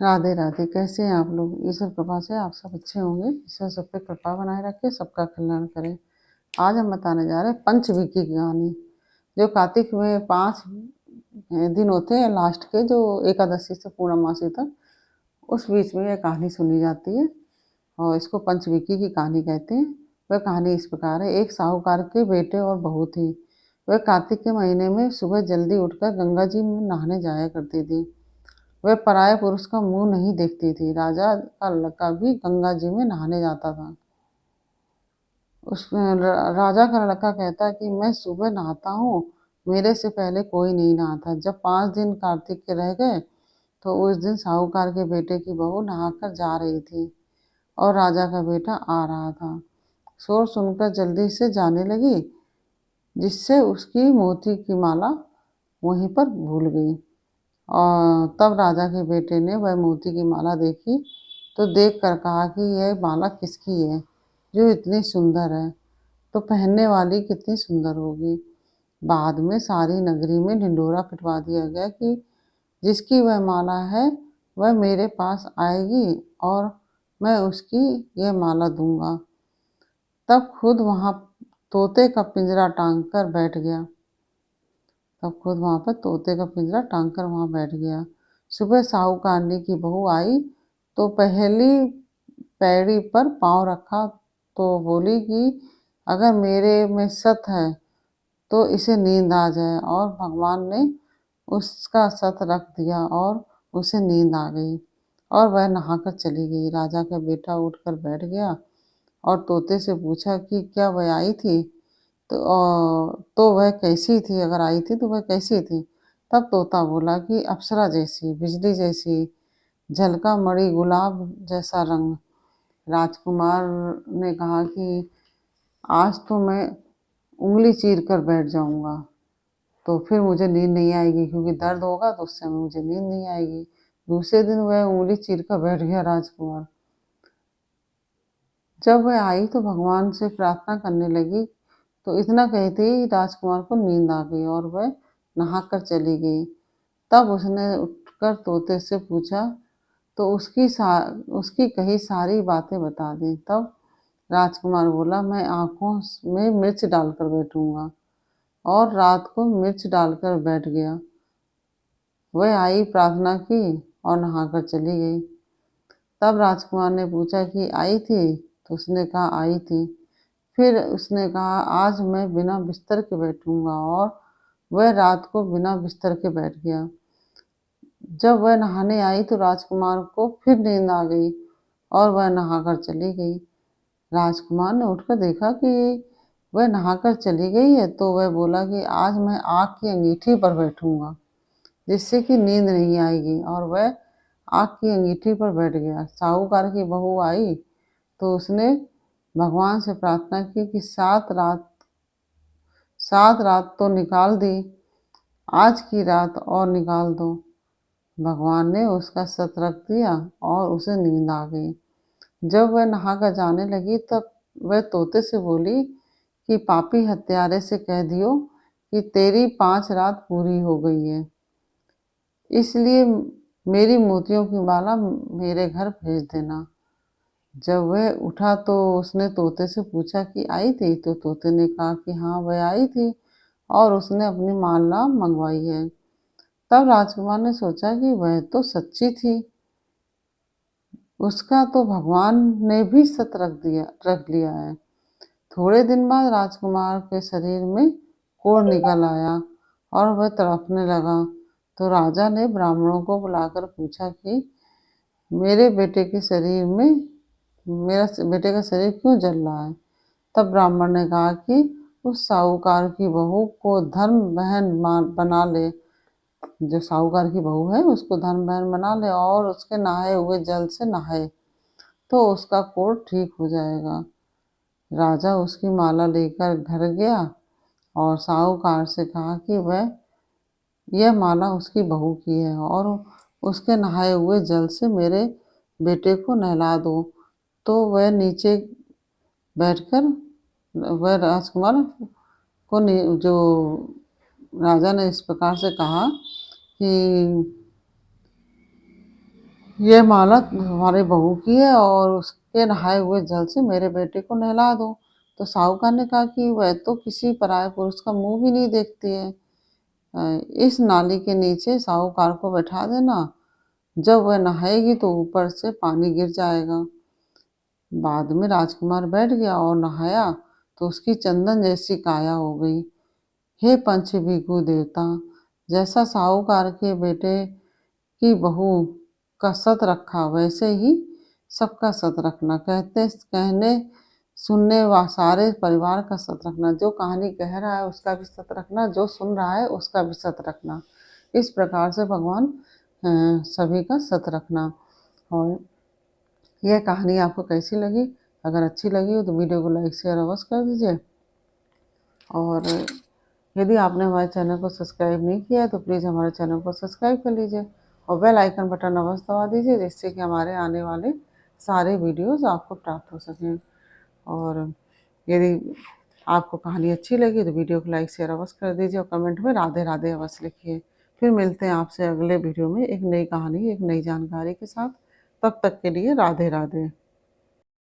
राधे राधे। कैसे हैं आप लोग? ईश्वर कृपा से आप सब अच्छे होंगे। ईश्वर सब पे कृपा बनाए रखे, सबका कल्याण करे। आज हम बताने जा रहे हैं पंचविकी की कहानी। जो कार्तिक में 5 दिन होते हैं लास्ट के, जो एकादशी से पूर्णमासी तक, उस बीच में यह कहानी सुनी जाती है और इसको पंचविकी की कहानी कहते हैं। वह कहानी इस प्रकार है। एक साहूकार के बेटे और बहू थी। वह कार्तिक के महीने में सुबह जल्दी उठकर गंगा जी में नहाने जाया करती थी। वह पराये पुरुष का मुंह नहीं देखती थी। राजा का लड़का भी गंगा जी में नहाने जाता था। राजा का लड़का कहता कि मैं सुबह नहाता हूँ, मेरे से पहले कोई नहीं नहाता। जब 5 दिन कार्तिक के रह गए तो उस दिन साहूकार के बेटे की बहू नहाकर जा रही थी और राजा का बेटा आ रहा था। शोर सुनकर जल्दी से जाने लगी, जिससे उसकी मोती की माला वहीं पर भूल गई। और तब राजा के बेटे ने वह मोती की माला देखी तो देख कर कहा कि यह माला किसकी है, जो इतनी सुंदर है, तो पहनने वाली कितनी सुंदर होगी। बाद में सारी नगरी में ढिंढोरा पिटवा दिया गया कि जिसकी वह माला है वह मेरे पास आएगी और मैं उसकी यह माला दूंगा। तब खुद वहां तोते का पिंजरा टांग कर बैठ गया। तब खुद वहां पर तोते का पिंजरा टांग कर वहां बैठ गया। सुबह साहूकारनी की बहू आई तो पहली पैड़ी पर पांव रखा तो बोली कि अगर मेरे में सत है तो इसे नींद आ जाए, और भगवान ने उसका सत रख दिया और उसे नींद आ गई और वह नहाकर चली गई। राजा का बेटा उठकर बैठ गया और तोते से पूछा कि क्या वह आई थी तो वह कैसी थी, अगर आई थी तो वह कैसी थी। तब तोता बोला कि अप्सरा जैसी, बिजली जैसी, झलका मणि गुलाब जैसा रंग। राजकुमार ने कहा कि आज तो मैं उंगली चीर कर बैठ जाऊंगा, तो फिर मुझे नींद नहीं आएगी, क्योंकि दर्द होगा तो उससे मुझे नींद नहीं आएगी। दूसरे दिन वह उंगली चीर कर बैठ गया राजकुमार। जब वह आई तो भगवान से प्रार्थना करने लगी, तो इतना कहते ही राजकुमार को नींद आ गई और वह नहाकर चली गई। तब उसने उठकर तोते से पूछा तो उसकी कही सारी बातें बता दी। तब राजकुमार बोला, मैं आंखों में मिर्च डालकर बैठूंगा, और रात को मिर्च डालकर बैठ गया। वह आई, प्रार्थना की और नहाकर चली गई। तब राजकुमार ने पूछा कि आई थी, तो उसने कहा आई थी। फिर उसने कहा आज मैं बिना बिस्तर के बैठूंगा, और वह रात को बिना बिस्तर के बैठ गया। जब वह नहाने आई तो राजकुमार को फिर नींद आ गई और वह नहाकर चली गई। राजकुमार ने उठकर देखा कि वह नहाकर चली गई है, तो वह बोला कि आज मैं आँख की अंगीठी पर बैठूंगा, जिससे कि नींद नहीं आएगी, और वह आँख की अंगीठी पर बैठ गया। साहूकार की बहू आई तो उसने भगवान से प्रार्थना की कि 7 रात तो निकाल दी, आज की रात और निकाल दो। भगवान ने उसका सत रख दिया और उसे नींद आ गई। जब वह नहाकर जाने लगी तब वह तोते से बोली कि पापी हत्यारे से कह दियो कि तेरी 5 रात पूरी हो गई है, इसलिए मेरी मोतियों की माला मेरे घर भेज देना। जब वह उठा तो उसने तोते से पूछा कि आई थी, तो तोते ने कहा कि हाँ वह आई थी और उसने अपनी माला मंगवाई है। तब राजकुमार ने सोचा कि वह तो सच्ची थी, उसका तो भगवान ने भी सत रख लिया है। थोड़े दिन बाद राजकुमार के शरीर में कोढ़ निकल आया और वह तड़पने लगा। तो राजा ने ब्राह्मणों को बुलाकर पूछा कि मेरे बेटे के शरीर में मेरा बेटे का शरीर क्यों जल रहा है। तब ब्राह्मण ने कहा कि उस साहूकार की बहू को धर्म बहन बना ले, जो साहूकार की बहू है उसको धर्म बहन बना ले और उसके नहाए हुए जल से नहाए, तो उसका कोढ़ ठीक हो जाएगा। राजा उसकी माला लेकर घर गया और साहूकार से कहा कि वह यह माला उसकी बहू की है और उसके नहाए हुए जल से मेरे बेटे को नहला दो। तो वह नीचे बैठकर वह राजकुमार को जो राजा ने इस प्रकार से कहा कि ये मानत हमारे बहू की है और उसके नहाए हुए जल से मेरे बेटे को नहला दो। तो साहूकार ने कहा कि वह तो किसी पराये पुरुष का मुंह भी नहीं देखती है। इस नाली के नीचे साहूकार को बैठा देना, जब वह नहाएगी तो ऊपर से पानी गिर जाएगा। बाद में राजकुमार बैठ गया और नहाया तो उसकी चंदन जैसी काया हो गई। हे पंच भीखू देवता, जैसा साहूकार के बेटे की बहू का सत रखा वैसे ही सबका सत रखना। कहने सुनने व सारे परिवार का सत रखना। जो कहानी कह रहा है उसका भी सत रखना, जो सुन रहा है उसका भी सत रखना। इस प्रकार से भगवान सभी का सत रखना। और यह कहानी आपको कैसी लगी? अगर अच्छी लगी हो तो वीडियो को लाइक शेयर अवश्य कर दीजिए। और यदि आपने हमारे चैनल को सब्सक्राइब नहीं किया है तो प्लीज़ हमारे चैनल को सब्सक्राइब कर लीजिए और बेल आइकन बटन अवश्य दबा दीजिए, जिससे कि हमारे आने वाले सारे वीडियोस आपको प्राप्त हो सकें। और यदि आपको कहानी अच्छी लगी तो वीडियो को लाइक शेयर अवश्य कर दीजिए और कमेंट में राधे राधे अवश्य लिखिए। फिर मिलते हैं आपसे अगले वीडियो में एक नई कहानी, एक नई जानकारी के साथ। तब तक के लिए राधे राधे।